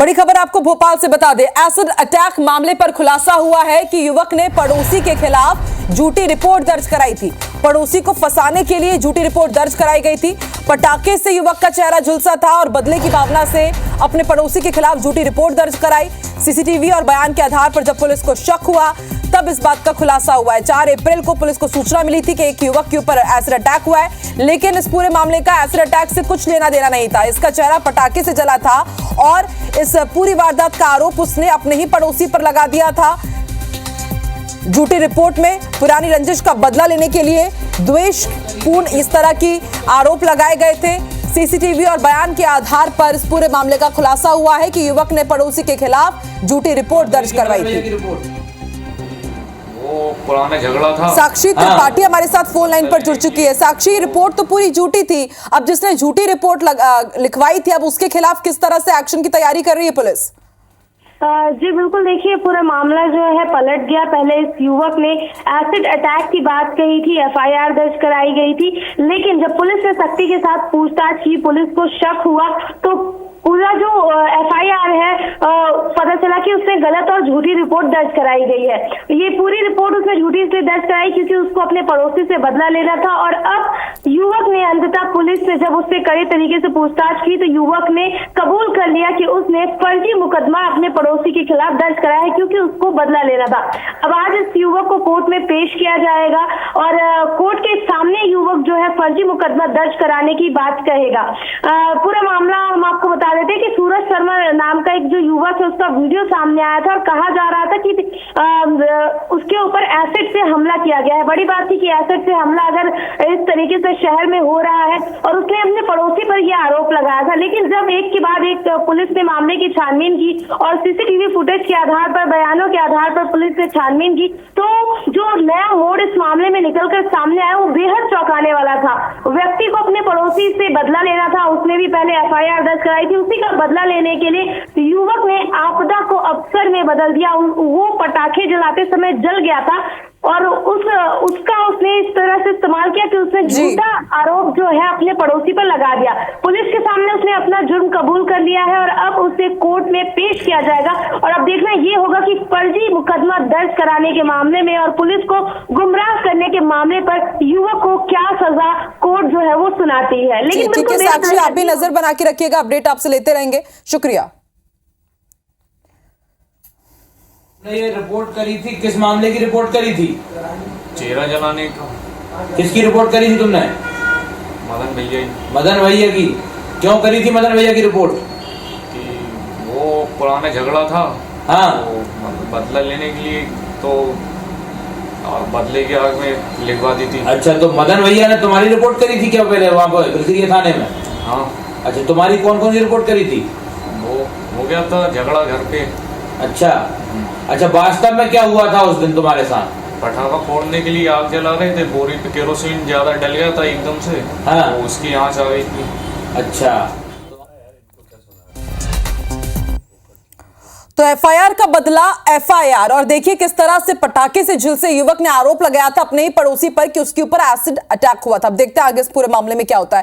बड़ी खबर आपको भोपाल से बता दें, एसिड अटैक मामले पर खुलासा हुआ है कि युवक ने पड़ोसी के खिलाफ झूठी रिपोर्ट दर्ज कराई थी। पड़ोसी को फंसाने के लिए झूठी रिपोर्ट दर्ज कराई गई थी। पटाखे से युवक का चेहरा झुलसा था और बदले की भावना से अपने पड़ोसी के खिलाफ झूठी रिपोर्ट दर्ज कराई। सीसीटीवी और बयान के आधार पर जब पुलिस को शक हुआ तब इस बात का खुलासा हुआ है। 4 अप्रैल को पुलिस को सूचना मिली थी कि एक युवक के ऊपर एसिड अटैक हुआ है, लेकिन इस पूरे मामले का एसिड अटैक से कुछ लेना देना नहीं था। इसका चेहरा पटाखे से जला था और इस पूरी वारदात का आरोप उसने अपने ही पड़ोसी पर लगा दिया था। झूठी रिपोर्ट में पुरानी रंजिश का बदला लेने के लिए द्वेषपूर्ण इस तरह की आरोप लगाए गए थे। सीसीटीवी और बयान के आधार पर इस पूरे मामले का खुलासा हुआ है कि युवक ने पड़ोसी के खिलाफ झूठी रिपोर्ट दर्ज करवाई थी। वो पुराना झगड़ा था। साक्षी त्रिपाठी हमारे साथ फोन लाइन पर जुड़ चुकी है। साक्षी, रिपोर्ट तो पूरी झूठी थी, अब जिसने झूठी रिपोर्ट लिखवाई थी अब उसके खिलाफ किस तरह से एक्शन की तैयारी कर रही है पुलिस? जी बिल्कुल, देखिए पूरा मामला जो है पलट गया। पहले इस युवक ने एसिड अटैक की बात कही थी, एफआईआर दर्ज कराई गई थी, लेकिन जब पुलिस ने सख्ती के साथ पूछताछ की, पुलिस को शक हुआ तो पूरा जो एफआईआर है पता चला कि उसने गलत और झूठी रिपोर्ट दर्ज कराई गई है। ये पूरी रिपोर्ट उसने झूठी इसलिए दर्ज कराई क्योंकि उसको अपने पड़ोसी से बदला लेना था। और अब युवक ने अंततः पुलिस से जब उससे कड़े तरीके से पूछताछ की तो युवक ने कबूल कर लिया कि उसने फर्जी मुकदमा अपने पड़ोसी के खिलाफ दर्ज कराया है क्योंकि उसको बदला लेना था। अब आज इस युवक को कोर्ट में पेश किया जाएगा और कोर्ट के सामने युवक जो है फर्जी मुकदमा दर्ज कराने की बात कहेगा। पूरा मामला हम आपको बता देते हैं कि सूरज शर्मा नाम का एक जो युवक है उसका वीडियो सामने आया था और कहा जा रहा था कि उसके ऊपर एसिड से हमला किया गया है। बड़ी बात थी कि एसिड से हमला अगर इस तरीके से शहर में हो रहा है और उसने अपने पड़ोसी पर यह आरोप लगाया था, लेकिन जब एक के बाद एक पुलिस ने मामले की छानबीन की और सीसीटीवी फुटेज के आधार पर, बयानों के आधार पर पुलिस ने छानबीन की तो जो नया मोड़ इस मामले में निकलकर सामने आया वो बेहद चौंकाने वाला था। व्यक्ति को अपने पड़ोसी से बदला लेना था, उसने भी पहले एफआईआर दर्ज कराई थी। उसी का बदला लेने के लिए युवक ने आपदा को अवसर में बदल दिया। वो पटाखे जलाते समय जल गया था और उसका उसने इस तरह से इस्तेमाल किया कि उसने झूठा आरोप जो है अपने पड़ोसी पर लगा दिया। पुलिस के सामने उसने अपना जुर्म कबूल कर लिया है और अब उसे कोर्ट में पेश किया जाएगा और अब देखना ये होगा कि फर्जी मुकदमा दर्ज कराने के मामले में और पुलिस को गुमराह करने के मामले पर युवक को क्या सजा कोर्ट जो है वो सुनाती है। लेकिन ठीक है साक्षी, आप भी नजर बना के रखिएगा, अपडेट आपसे लेते रहेंगे। शुक्रिया। ये रिपोर्ट करी थी, किस मामले की रिपोर्ट करी थी? चेहरा जलाने का। किसकी रिपोर्ट करी थी तुमने? मदन भैया। मदन भैया की? क्यों करी थी मदन भैया की रिपोर्ट? कि वो पुराना झगड़ा था। हाँ, तो बदला लेने के लिए तो बदले के आग में लिखवा दी थी। अच्छा, तो मदन भैया ने तुम्हारी रिपोर्ट करी थी क्या पहले वहाँ पर बिलखिरिया थाने में? हाँ। अच्छा, तुम्हारी कौन कौन सी रिपोर्ट करी थी? वो हो गया था झगड़ा घर पे। अच्छा अच्छा, वास्तव में क्या हुआ था उस दिन तुम्हारे साथ? पटाखा फोड़ने के लिए आग जला रहे थे, बोरी पे केरोसिन ज्यादा डल गया था एकदम से। हाँ। तो उसकी आंच आ गई थी। अच्छा, तो एफआईआर का बदला एफआईआर। और देखिए किस तरह से पटाखे से झुलसे युवक ने आरोप लगाया था अपने ही पड़ोसी पर कि उसके ऊपर एसिड अटैक हुआ था। अब देखते हैं आगे इस पूरे मामले में क्या होता है।